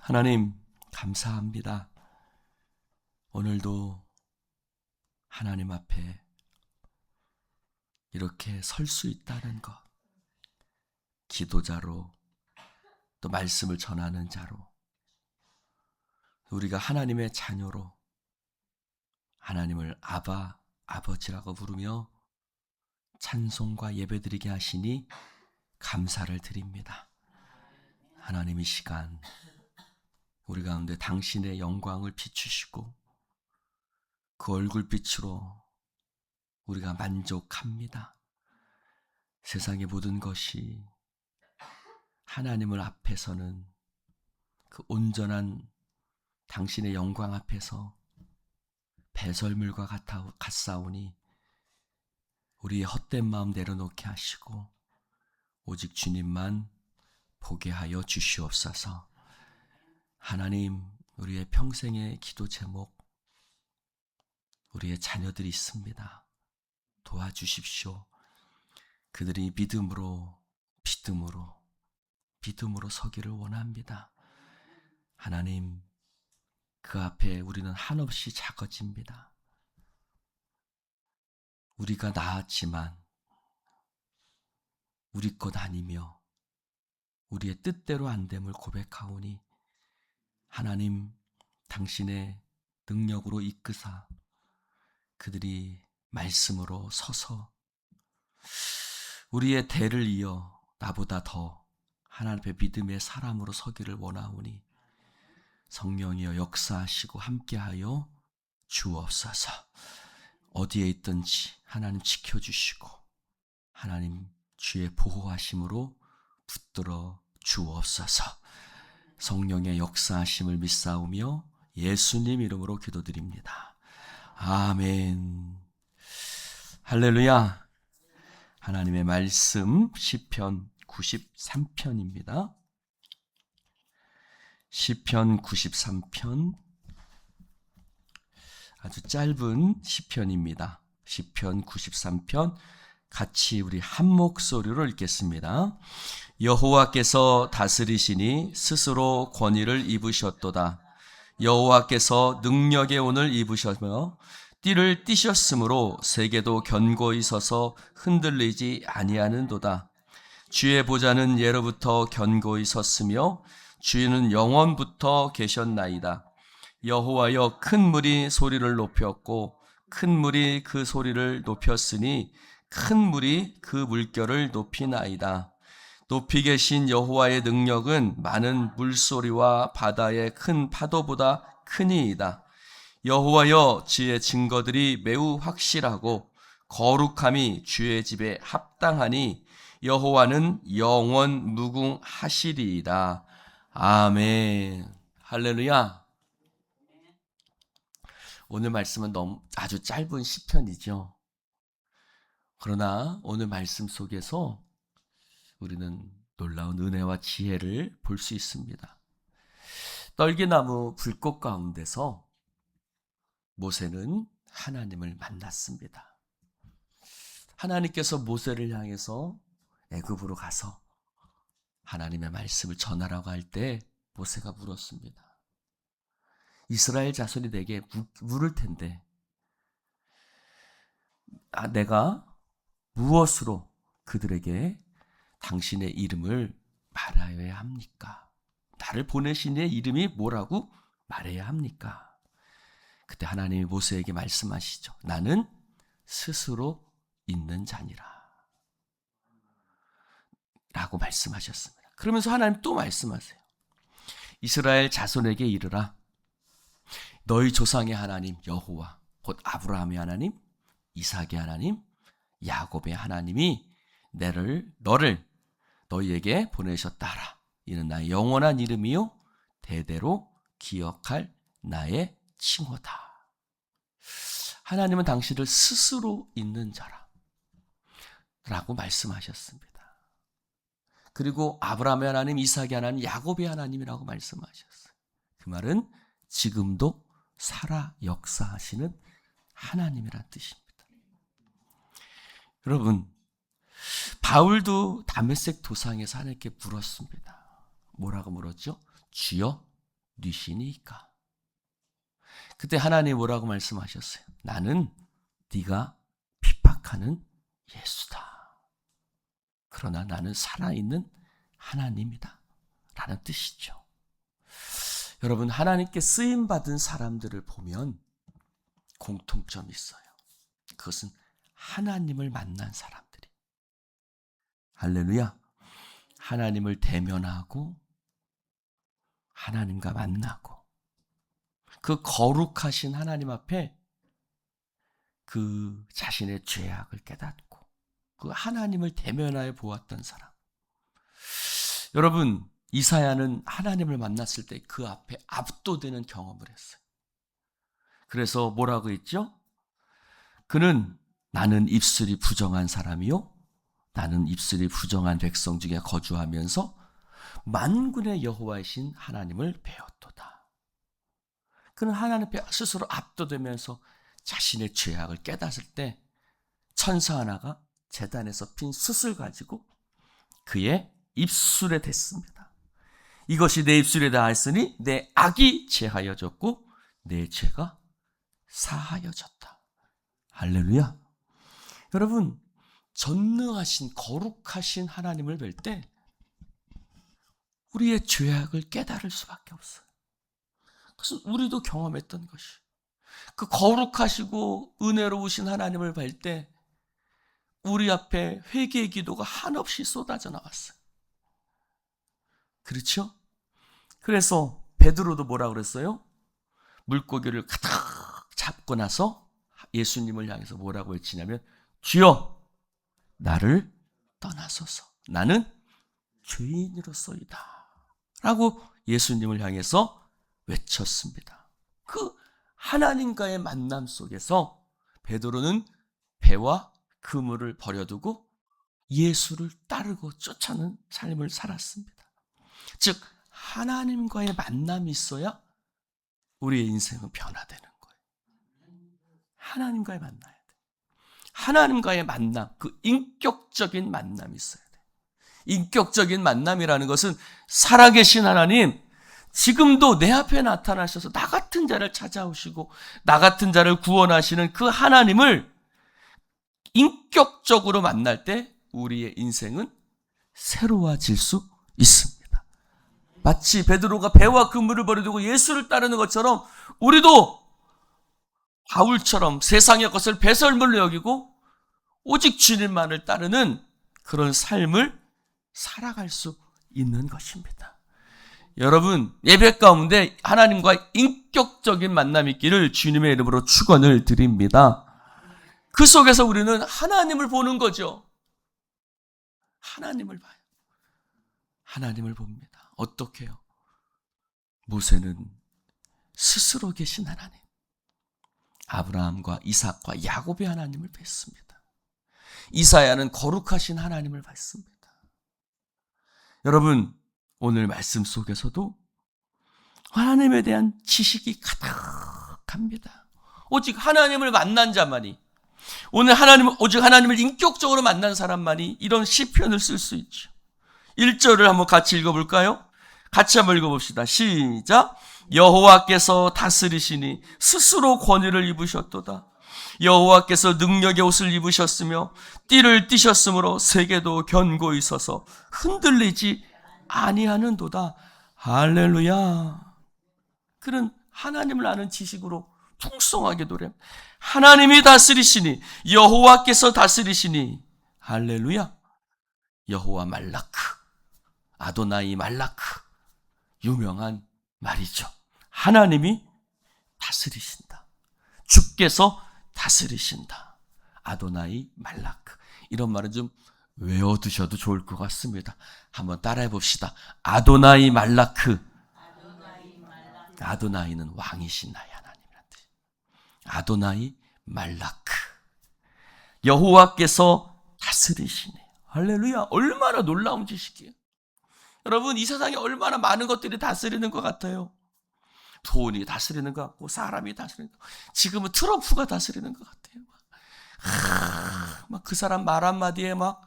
하나님, 감사합니다. 오늘도 하나님 앞에 이렇게 설 수 있다는 것, 기도자로, 또 말씀을 전하는 자로, 우리가 하나님의 자녀로 하나님을 아바, 아버지라고 부르며 찬송과 예배드리게 하시니 감사를 드립니다. 하나님, 이 시간 우리 가운데 당신의 영광을 비추시고 그 얼굴빛으로 우리가 만족합니다. 세상의 모든 것이 하나님을 앞에서는 그 온전한 당신의 영광 앞에서 배설물과 같사오니 우리의 헛된 마음 내려놓게 하시고 오직 주님만 보게 하여 주시옵소서. 하나님, 우리의 평생의 기도 제목, 우리의 자녀들이 있습니다. 도와주십시오. 그들이 믿음으로 서기를 원합니다. 하나님, 그 앞에 우리는 한없이 작아집니다. 우리가 나았지만 우리 것 아니며 우리의 뜻대로 안 됨을 고백하오니 하나님, 당신의 능력으로 이끄사 그들이 말씀으로 서서 우리의 대를 이어 나보다 더 하나님 앞에 믿음의 사람으로 서기를 원하오니 성령이여 역사하시고 함께하여 주옵소서. 어디에 있든지 하나님 지켜주시고 하나님 주의 보호하심으로 붙들어 주옵소서. 성령의 역사하심을 믿사오며 예수님 이름으로 기도드립니다. 아멘. 할렐루야. 하나님의 말씀 시편 93편입니다. 시편 93편, 아주 짧은 시편입니다. 시편 93편 같이 우리 한 목소리로 읽겠습니다. 여호와께서 다스리시니 스스로 권위를 입으셨도다. 여호와께서 능력의 온을 입으셨며 띠를 띠셨으므로 세계도 견고히 서서 흔들리지 아니하는도다. 주의 보좌는 예로부터 견고히 섰으며 주인은 영원부터 계셨나이다. 여호와여, 큰 물이 소리를 높였고 큰 물이 그 소리를 높였으니 큰 물이 그 물결을 높이나이다. 높이 계신 여호와의 능력은 많은 물소리와 바다의 큰 파도보다 크니이다. 여호와여, 주의 증거들이 매우 확실하고 거룩함이 주의 집에 합당하니 여호와는 영원 무궁하시리이다. 아멘. 할렐루야. 오늘 말씀은 아주 짧은 시편이죠. 그러나 오늘 말씀 속에서 우리는 놀라운 은혜와 지혜를 볼 수 있습니다. 떨기나무 불꽃 가운데서 모세는 하나님을 만났습니다. 하나님께서 모세를 향해서 애굽으로 가서 하나님의 말씀을 전하라고 할 때 모세가 물었습니다. 이스라엘 자손이 내게 물을 텐데 내가 무엇으로 그들에게 당신의 이름을 말하여야 합니까? 나를 보내신 이의 이름이 뭐라고 말해야 합니까? 그때 하나님이 모세에게 말씀하시죠. 나는 스스로 있는 자니라 라고 말씀하셨습니다. 그러면서 하나님 또 말씀하세요. 이스라엘 자손에게 이르라. 너희 조상의 하나님 여호와, 곧 아브라함의 하나님, 이삭의 하나님, 야곱의 하나님이 너를 너희에게 보내셨다라. 이는 나의 영원한 이름이요 대대로 기억할 나의 칭호다. 하나님은 당신을 스스로 있는 자라 라고 말씀하셨습니다. 그리고 아브라함의 하나님, 이삭의 하나님, 야곱의 하나님이라고 말씀하셨어요. 그 말은 지금도 살아 역사하시는 하나님이란 뜻입니다. 여러분, 바울도 다메섹 도상에서 하나님께 물었습니다. 뭐라고 물었죠? 주여, 뉘시니까. 그때 하나님 뭐라고 말씀하셨어요? 나는 네가 핍박하는 예수다. 그러나 나는 살아있는 하나님이다 라는 뜻이죠. 여러분, 하나님께 쓰임받은 사람들을 보면 공통점이 있어요. 그것은 하나님을 만난 사람들이. 할렐루야. 하나님을 대면하고 하나님과 만나고 그 거룩하신 하나님 앞에 그 자신의 죄악을 깨닫고 그 하나님을 대면하여 보았던 사람. 여러분, 이사야는 하나님을 만났을 때 그 앞에 압도되는 경험을 했어요. 그래서 뭐라고 했죠? 그는 나는 입술이 부정한 사람이요 나는 입술이 부정한 백성 중에 거주하면서 만군의 여호와이신 하나님을 배웠도다. 그는 하나님 앞에 스스로 압도되면서 자신의 죄악을 깨닫을 때 천사 하나가 제단에서 핀 숯을 가지고 그의 입술에 댔습니다. 이것이 내 입술에 닿았으니 내 악이 제하여졌고 내 죄가 사하여졌다. 할렐루야. 여러분, 전능하신 거룩하신 하나님을 뵐 때 우리의 죄악을 깨달을 수밖에 없어요. 그것은 우리도 경험했던 것이. 그 거룩하시고 은혜로우신 하나님을 뵐 때 우리 앞에 회개의 기도가 한없이 쏟아져 나왔어요. 그렇죠? 그래서 베드로도 뭐라고 그랬어요? 물고기를 가득 잡고 나서 예수님을 향해서 뭐라고 외치냐면 주여 나를 떠나소서 나는 죄인으로서이다 라고 예수님을 향해서 외쳤습니다. 그 하나님과의 만남 속에서 베드로는 배와 그물을 버려두고 예수를 따르고 쫓아는 삶을 살았습니다. 즉 하나님과의 만남이 있어야 우리의 인생은 변화되는 거예요. 하나님과의 만나야 돼. 하나님과의 만남, 그 인격적인 만남이 있어야 돼. 인격적인 만남이라는 것은 살아계신 하나님, 지금도 내 앞에 나타나셔서 나 같은 자를 찾아오시고 나 같은 자를 구원하시는 그 하나님을 인격적으로 만날 때 우리의 인생은 새로워질 수 있습니다. 마치 베드로가 배와 그물을 버려두고 예수를 따르는 것처럼 우리도 바울처럼 세상의 것을 배설물로 여기고 오직 주님만을 따르는 그런 삶을 살아갈 수 있는 것입니다. 여러분, 예배 가운데 하나님과 인격적인 만남이 있기를 주님의 이름으로 축원을 드립니다. 그 속에서 우리는 하나님을 보는 거죠. 하나님을 봐요. 하나님을 봅니다. 어떻게 해요? 모세는 스스로 계신 하나님, 아브라함과 이삭과 야곱의 하나님을 뵀습니다. 이사야는 거룩하신 하나님을 봤습니다. 여러분, 오늘 말씀 속에서도 하나님에 대한 지식이 가득합니다. 오직 하나님을 만난 자만이, 오늘 오직 하나님을 인격적으로 만난 사람만이 이런 시편을 쓸 수 있죠. 1절을 한번 같이 읽어볼까요? 같이 한번 읽어봅시다. 시작. 여호와께서 다스리시니 스스로 권위를 입으셨도다. 여호와께서 능력의 옷을 입으셨으며 띠를 띠셨으므로 세계도 견고히 서서 흔들리지 아니하는도다. 할렐루야. 그는 하나님을 아는 지식으로 풍성하게 노래. 하나님이 다스리시니, 여호와께서 다스리시니. 할렐루야. 여호와 말라크, 아도나이 말라크, 유명한 말이죠. 하나님이 다스리신다. 주께서 다스리신다. 아도나이 말라크. 이런 말은 좀 외워두셔도 좋을 것 같습니다. 한번 따라해 봅시다. 아도나이 말라크. 아도나이는 왕이신 나의 하나님이란 뜻. 아도나이 말라크. 여호와께서 다스리시네. 할렐루야. 얼마나 놀라운 지식이에요. 여러분, 이 세상에 얼마나 많은 것들이 다스리는 것 같아요. 돈이 다스리는 것 같고 사람이 다스리는 것 같고, 지금은 트럼프가 다스리는 것 같아요. 막 그 사람 말 한마디에 막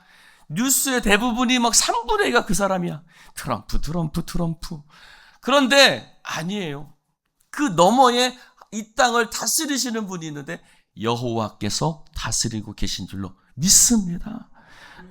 뉴스의 대부분이 막 3분의 2가 그 사람이야. 트럼프. 그런데 아니에요. 그 너머에 이 땅을 다스리시는 분이 있는데 여호와께서 다스리고 계신 줄로 믿습니다.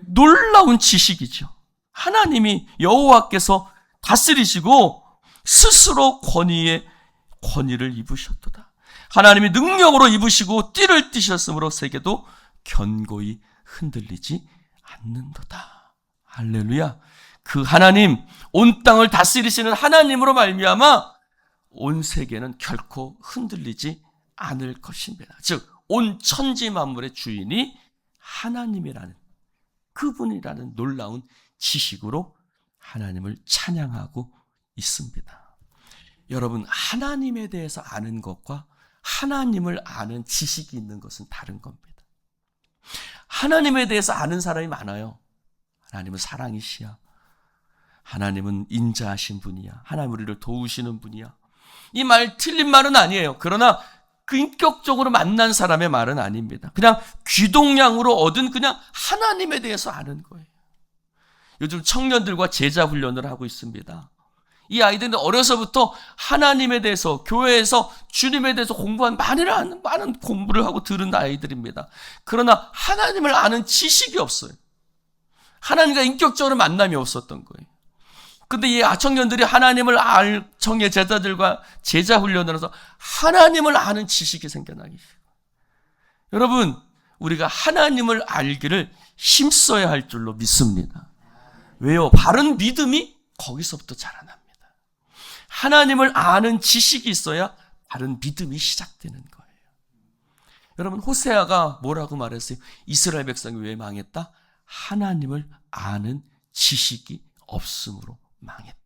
놀라운 지식이죠. 하나님이 여호와께서 다스리시고 스스로 권위를 입으셨도다. 하나님이 능력으로 입으시고 띠를 띠셨으므로 세계도 견고히 흔들리지 않는도다. 할렐루야. 그 하나님, 온 땅을 다스리시는 하나님으로 말미암아 온 세계는 결코 흔들리지 않을 것입니다. 즉, 온 천지 만물의 주인이 하나님이라는, 그분이라는 놀라운 지식으로 하나님을 찬양하고 있습니다. 여러분, 하나님에 대해서 아는 것과 하나님을 아는 지식이 있는 것은 다른 겁니다. 하나님에 대해서 아는 사람이 많아요. 하나님은 사랑이시야. 하나님은 인자하신 분이야. 하나님 우리를 도우시는 분이야. 이 말 틀린 말은 아니에요. 그러나 그 인격적으로 만난 사람의 말은 아닙니다. 그냥 귀동량으로 얻은 그냥 하나님에 대해서 아는 거예요. 요즘 청년들과 제자 훈련을 하고 있습니다. 이 아이들은 어려서부터 하나님에 대해서, 교회에서 주님에 대해서 공부한 많은 공부를 하고 들은 아이들입니다. 그러나 하나님을 아는 지식이 없어요. 하나님과 인격적으로 만남이 없었던 거예요. 근데 이 청년들이 하나님을 알 청년 제자들과 제자 훈련을 해서 하나님을 아는 지식이 생겨나기 시작해요. 여러분, 우리가 하나님을 알기를 힘써야 할 줄로 믿습니다. 왜요? 바른 믿음이 거기서부터 자라납니다. 하나님을 아는 지식이 있어야 바른 믿음이 시작되는 거예요. 여러분, 호세아가 뭐라고 말했어요? 이스라엘 백성이 왜 망했다? 하나님을 아는 지식이 없음으로 망했다.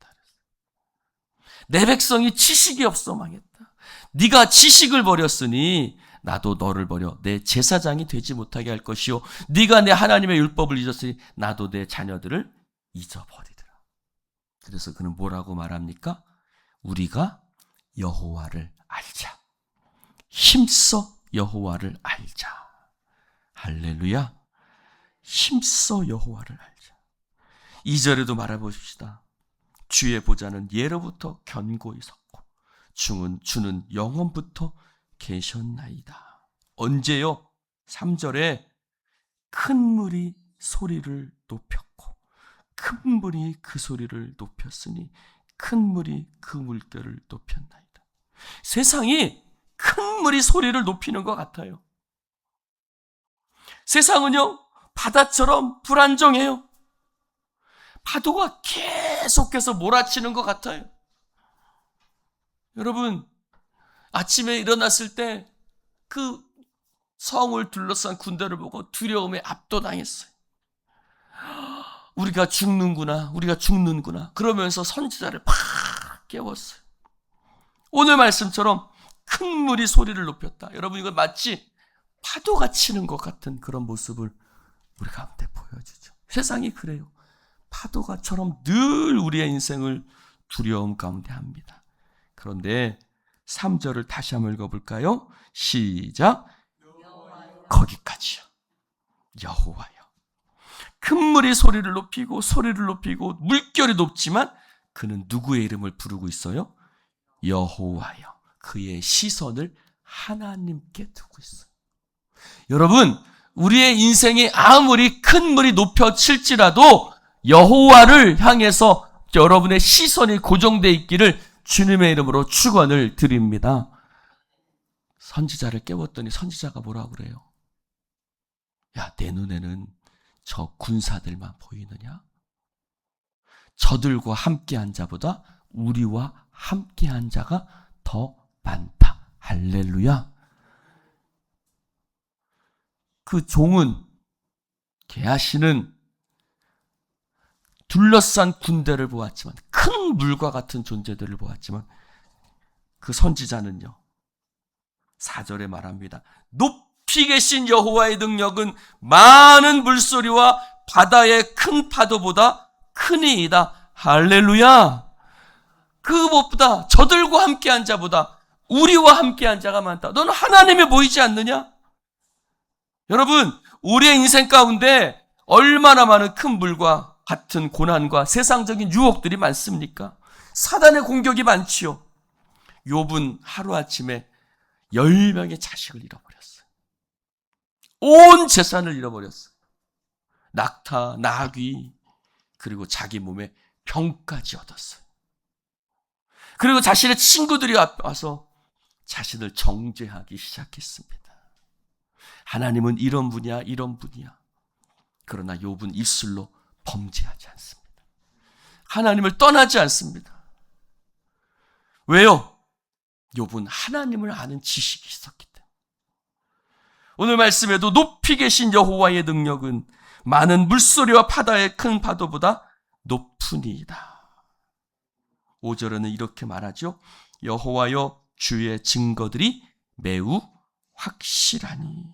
내 백성이 지식이 없어 망했다. 네가 지식을 버렸으니 나도 너를 버려 내 제사장이 되지 못하게 할 것이요, 네가 내 하나님의 율법을 잊었으니 나도 내 자녀들을 잊어버리더라. 그래서 그는 뭐라고 말합니까? 우리가 여호와를 알자. 힘써 여호와를 알자. 할렐루야. 힘써 여호와를 알자. 2절에도 말해보십시다. 주의 보좌는 예로부터 견고히 섰고 주는 영원부터 계셨나이다. 언제요? 3절에 큰 물이 소리를 높였고 큰 물이 그 소리를 높였으니 큰 물이 그 물결을 높였나이다. 세상이 큰 물이 소리를 높이는 것 같아요. 세상은요, 바다처럼 불안정해요. 파도가 계속해서 몰아치는 것 같아요. 여러분, 아침에 일어났을 때 그 성을 둘러싼 군대를 보고 두려움에 압도당했어요. 우리가 죽는구나, 우리가 죽는구나. 그러면서 선지자를 팍 깨웠어요. 오늘 말씀처럼 큰 물이 소리를 높였다. 여러분, 이거 마치 파도가 치는 것 같은 그런 모습을 우리 가운데 보여주죠. 세상이 그래요. 파도가처럼 늘 우리의 인생을 두려움 가운데 합니다. 그런데 3절을 다시 한번 읽어볼까요? 시작. 거기까지요. 여호와여. 큰 물이 소리를 높이고 물결이 높지만 그는 누구의 이름을 부르고 있어요? 여호와여. 그의 시선을 하나님께 두고 있어요. 여러분, 우리의 인생이 아무리 큰 물이 높여칠지라도 여호와를 향해서 여러분의 시선이 고정되어 있기를 주님의 이름으로 축원을 드립니다. 선지자를 깨웠더니 선지자가 뭐라고 그래요? 야, 내 눈에는 저 군사들만 보이느냐? 저들과 함께한 자보다 우리와 함께한 자가 더 많다. 할렐루야. 그 종은, 게하시는 둘러싼 군대를 보았지만, 큰 물과 같은 존재들을 보았지만, 그 선지자는요, 4절에 말합니다. 높이 계신 여호와의 능력은 많은 물소리와 바다의 큰 파도보다 크니이다. 할렐루야. 그 무엇보다 저들과 함께한 자보다 우리와 함께한 자가 많다. 너는 하나님이 보이지 않느냐? 여러분, 우리의 인생 가운데 얼마나 많은 큰 물과 같은 고난과 세상적인 유혹들이 많습니까? 사단의 공격이 많지요. 욥은 하루아침에 10명의 자식을 잃어버렸어요. 온 재산을 잃어버렸어요. 낙타, 나귀, 그리고 자기 몸에 병까지 얻었어요. 그리고 자신의 친구들이 와서 자신을 정죄하기 시작했습니다. 하나님은 이런 분이야, 이런 분이야. 그러나 욥은 입술로 범죄하지 않습니다. 하나님을 떠나지 않습니다. 왜요? 욥은 하나님을 아는 지식이 있었기 때문에. 오늘 말씀에도 높이 계신 여호와의 능력은 많은 물소리와 바다의 큰 파도보다 높으니이다. 5절에는 이렇게 말하죠. 여호와여 주의 증거들이 매우 확실하니.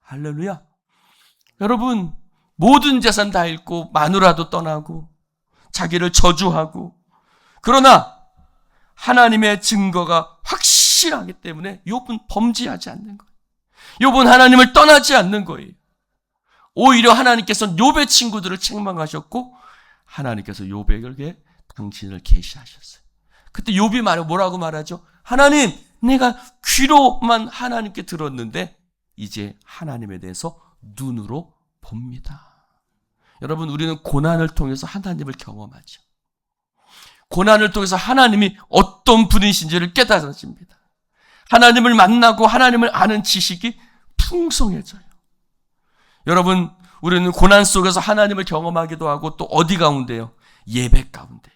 할렐루야. 여러분, 모든 재산 다 잃고 마누라도 떠나고 자기를 저주하고, 그러나 하나님의 증거가 확실하기 때문에 욥은 범죄하지 않는 거예요. 욥은 하나님을 떠나지 않는 거예요. 오히려 하나님께서는 욥의 친구들을 책망하셨고 하나님께서 욥에게 당신을 계시하셨어요. 그때 욥이 뭐라고 말하죠? 하나님, 내가 귀로만 하나님께 들었는데 이제 하나님에 대해서 눈으로 봅니다. 여러분, 우리는 고난을 통해서 하나님을 경험하죠. 고난을 통해서 하나님이 어떤 분이신지를 깨달아집니다. 하나님을 만나고 하나님을 아는 지식이 풍성해져요. 여러분, 우리는 고난 속에서 하나님을 경험하기도 하고 또 어디 가운데요? 예배 가운데요.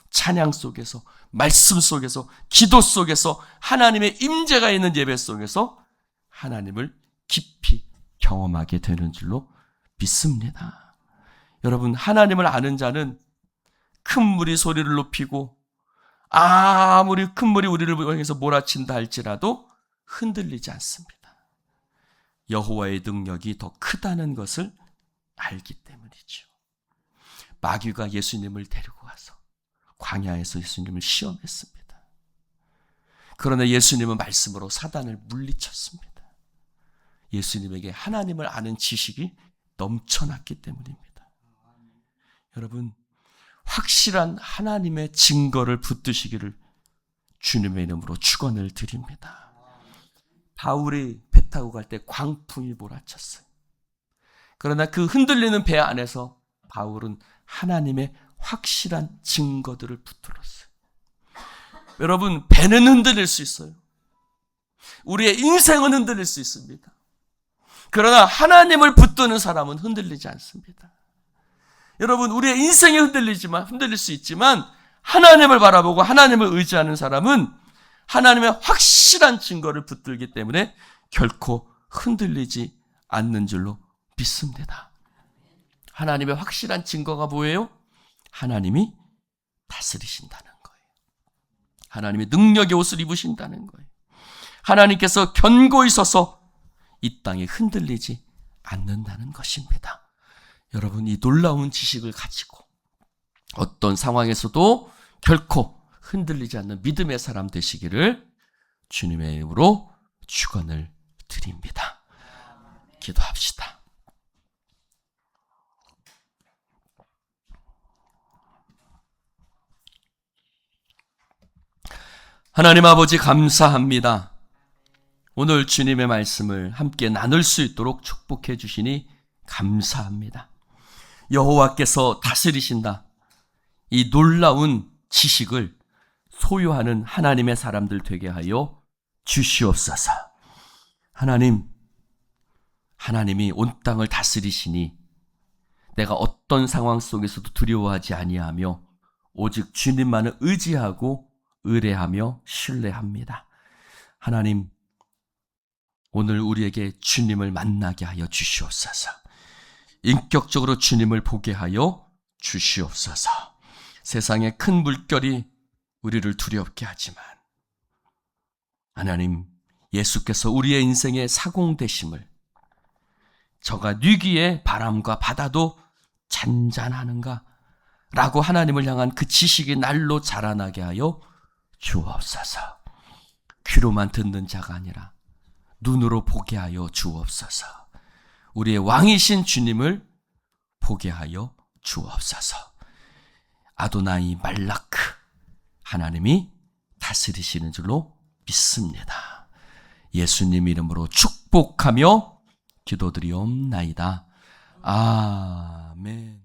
찬양 속에서, 말씀 속에서, 기도 속에서, 하나님의 임재가 있는 예배 속에서 하나님을 깊이 경험하게 되는 줄로 믿습니다. 여러분, 하나님을 아는 자는 큰 물이 소리를 높이고 아무리 큰 물이 우리를 향해서 몰아친다 할지라도 흔들리지 않습니다. 여호와의 능력이 더 크다는 것을 알기 때문이죠. 마귀가 예수님을 데리고 와서 광야에서 예수님을 시험했습니다. 그러나 예수님은 말씀으로 사단을 물리쳤습니다. 예수님에게 하나님을 아는 지식이 넘쳐났기 때문입니다. 여러분, 확실한 하나님의 증거를 붙드시기를 주님의 이름으로 축원을 드립니다. 바울이 배 타고 갈 때 광풍이 몰아쳤어요. 그러나 그 흔들리는 배 안에서 바울은 하나님의 확실한 증거들을 붙들었어요. 여러분, 배는 흔들릴 수 있어요. 우리의 인생은 흔들릴 수 있습니다. 그러나 하나님을 붙드는 사람은 흔들리지 않습니다. 여러분, 우리의 인생이 흔들릴 수 있지만 하나님을 바라보고 하나님을 의지하는 사람은 하나님의 확실한 증거를 붙들기 때문에 결코 흔들리지 않는 줄로 믿습니다. 하나님의 확실한 증거가 뭐예요? 하나님이 다스리신다는 거예요. 하나님의 능력의 옷을 입으신다는 거예요. 하나님께서 견고히 서서 이 땅에 흔들리지 않는다는 것입니다. 여러분, 이 놀라운 지식을 가지고 어떤 상황에서도 결코 흔들리지 않는 믿음의 사람 되시기를 주님의 이름으로 축원을 드립니다. 기도합시다. 하나님 아버지, 감사합니다. 오늘 주님의 말씀을 함께 나눌 수 있도록 축복해 주시니 감사합니다. 여호와께서 다스리신다, 이 놀라운 지식을 소유하는 하나님의 사람들 되게 하여 주시옵소서. 하나님이 온 땅을 다스리시니 내가 어떤 상황 속에서도 두려워하지 아니하며 오직 주님만을 의지하고 의뢰하며 신뢰합니다. 하나님, 오늘 우리에게 주님을 만나게 하여 주시옵소서. 인격적으로 주님을 보게 하여 주시옵소서. 세상의 큰 물결이 우리를 두렵게 하지만 하나님, 예수께서 우리의 인생의 사공 되심을, 저가 뉘기에 바람과 바다도 잔잔하는가 라고 하나님을 향한 그 지식이 날로 자라나게 하여 주옵소서. 귀로만 듣는 자가 아니라 눈으로 보게 하여 주옵소서. 우리의 왕이신 주님을 보게 하여 주옵소서. 아도나이 말라크, 하나님이 다스리시는 줄로 믿습니다. 예수님 이름으로 축복하며 기도드리옵나이다. 아멘.